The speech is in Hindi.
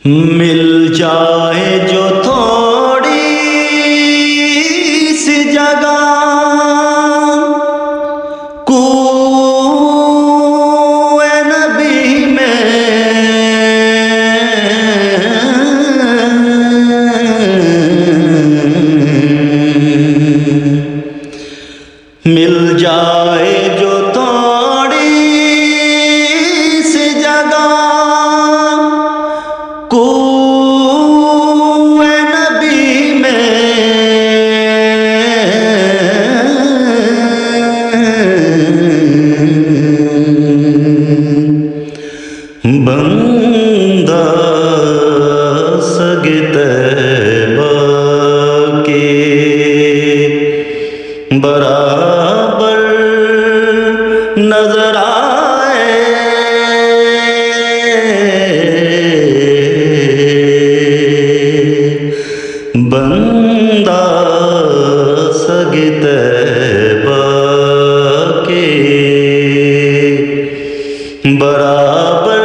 मिल जाए जो थोड़ी सी जगह कुए नबी में, मिल जाए जो थोड़ी सी जगह कुए नबी में, बंदा सगे तैबा के बराबर नजर आए। बंदा सगे तैबा के बराबर